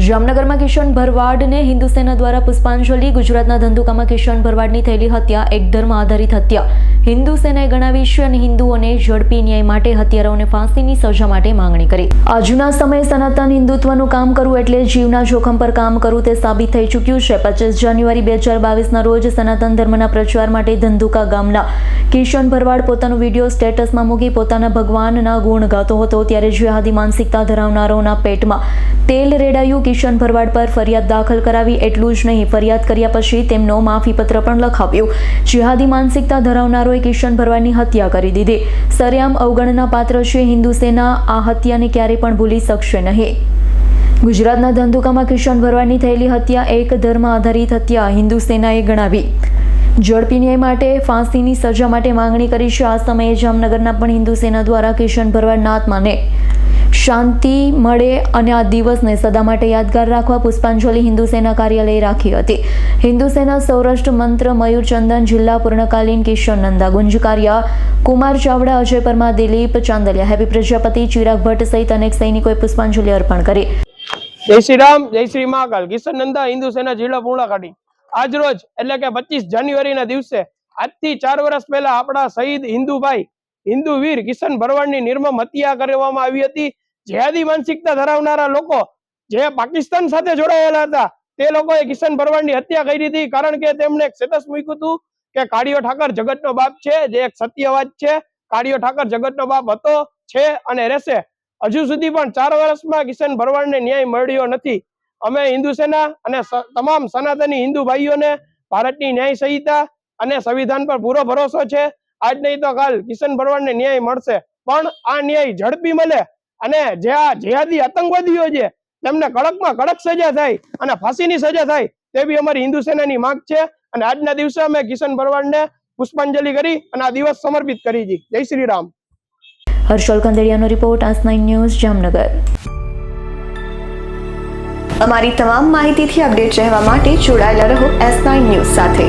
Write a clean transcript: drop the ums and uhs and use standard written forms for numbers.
જામનગરમાં કિશન ભરવાડને હિન્દુ સેના દ્વારા પુષ્પાંજલિ। ગુજરાતના ધંધુકામાં કિશન ભરવાડની થયેલી હત્યા એક ધર્મ આધારિત હત્યા હિન્દુ સેનાએ ગણાવી છે અને હિન્દુઓને ઝડપી ન્યાય માટે હત્યારાઓને ફાંસીની સજા માટે માંગણી કરી। આજના સમયે સનાતન હિન્દુત્વનું કામ કરવું એટલે જીવના જોખમ પર કામ કરવું તે સાબિત થઈ ચૂક્યું છે। 25 જાન્યુઆરી 2022ના રોજ સનાતન ધર્મના પ્રચાર માટે ધંધુકા ગામના કિશન ભરવાડ પોતાનો વિડીયો સ્ટેટસમાં મૂકી પોતાના ભગવાનના ગુણ ગાતો હતો ત્યારે જેહાદી માનસિકતા ધરાવનારાઓના પેટમાં તેલ રેડાયું। કિશન ભરવાડ પર ફરિયાદ દાખલ કરાવી। એટલું જ નહીં, ફરિયાદ કર્યા પછી તેમનો માફીપત્ર પણ લખાવ્યો। જેહાદી માનસિકતા ધરાવનારોએ કિશન ભરવાડની હત્યા કરી દીધી। સરેઆમ અવગણના પાત્ર છે। હિન્દુ સેના આ હત્યાને ક્યારેય પણ ભૂલી શકશે નહીં। ગુજરાતના ધંધુકામાં કિશન ભરવાડની થયેલી હત્યા એક ધર્મ આધારિત હત્યા હિન્દુ સેનાએ ગણાવી। ઝડપી ન્યાય માટે ફાંસીની સજા માટે માંગણી કરી છે। આ સમયે જામનગરના પણ હિન્દુ સેના દ્વારા કિશન ભરવાડના આત્માને શાંતિ મળે અને આ દિવસને સદા માટે યાદગાર રાખવા પુષ્પાંજલિ હિન્દુ સેના કાર્યાલયે રાખી હતી। હિન્દુ સેના સૌરાષ્ટ્ર મંત્ર મયુર ચંદન જિલ્લા પૂર્ણકાલીન કિશન નંદા ગુંજકારિયા કુમાર ચાવડા અજય પરમાર દિલીપ ચાંદલિયા હેપી પ્રજાપતિ ચિરાગ ભટ્ટ સહિત અનેક સૈનિકોએ પુષ્પાંજલિ અર્પણ કરી। જય શ્રી રામ, જય શ્રી મહાકાલ। કિશન નંદા હિન્દુ સેના જિલ્લા પૂર્ણકાલી આજ રોજ એટલે કે 25 જાન્યુઆરીના દિવસે આજથી 4 વર્ષ પહેલા આપણા શહીદ હિન્દુભાઈ હિન્દુ વીર કિશન ભરવાડની નિર્મમ હત્યા કરવામાં આવી હતી। જેહાદી માનસિકતા ધરાવનારા લોકો જે પાકિસ્તાન સાથે જોડાયેલા હતા તે લોકોએ કિશન ભરવાડની હત્યા કરી હતી કારણ કે તેમણે એક સ્ટેટસ મૂક્યું હતું કે કાળિયો ઠાકર જગતનો બાપ છે, જે એક સત્યવાદ છે। કાળિયો ઠાકર જગતનો બાપ હતો, છે અને રહેશે। હજુ સુધી પણ 4 વર્ષમાં કિશન ભરવાડને ન્યાય મળ્યો નથી। અમે હિન્દુ સેના અને તમામ સનાતની હિન્દુ ભાઈઓને ભારતની ન્યાય સંહિતા અને સંવિધાન પર પૂરો ભરોસો છે। આજ નહીં તો કાલ કિશન ભરવાડને ન્યાય મળશે, પણ આ ન્યાય ઝડપી મળે અને જે આ જેહાદી આતંકવાદીઓ છે તેમને કડકમાં કડક સજા થાય અને ફાંસીની સજા થાય તેવી અમારી હિન્દુ સેનાની માંગ છે। અને આજના દિવસે અમે કિશન ભરવાડને પુષ્પાંજલિ કરી અને આ દિવસ સમર્પિત કરી છે। જય શ્રી રામ। હર્ષલ કંદેડિયાનો રિપોર્ટ S9 ન્યૂઝ જામનગર। અમારી તમામ માહિતીથી અપડેટ રહેવા માટે જોડાયેલા રહો S9 ન્યૂઝ સાથે।